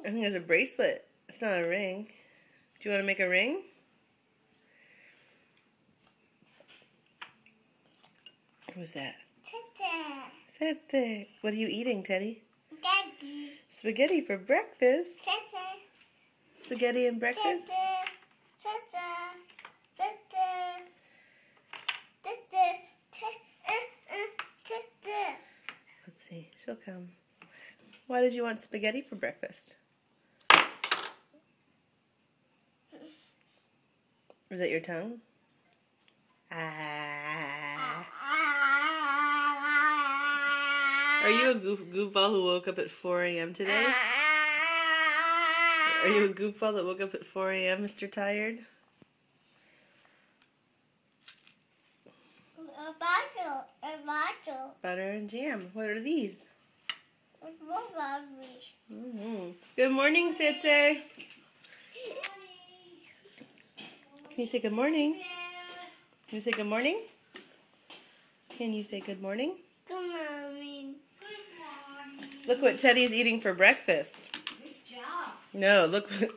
I think it's a bracelet. It's not a ring. Do you want to make a ring? What was that? Sete. What are you eating, Teddy? Daddy. Spaghetti for breakfast. Tete. Spaghetti and breakfast? Tete. Let's see. She'll come. Why did you want spaghetti for breakfast? Was that your tongue? Ah. Are you a goofball who woke up at 4 a.m. today? Are you a goofball that woke up at 4 a.m., Mr. Tired? Butter and jam. What are these? Good morning, Tsetse. Can you say good morning? Can you say good morning? Can you say good morning? Good morning. Look what Teddy's eating for breakfast. Good job. No, look. 3+.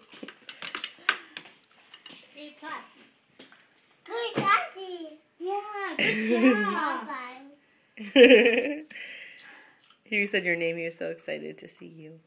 Good, Daddy. Yeah, good job. You said your name. He was so excited to see you.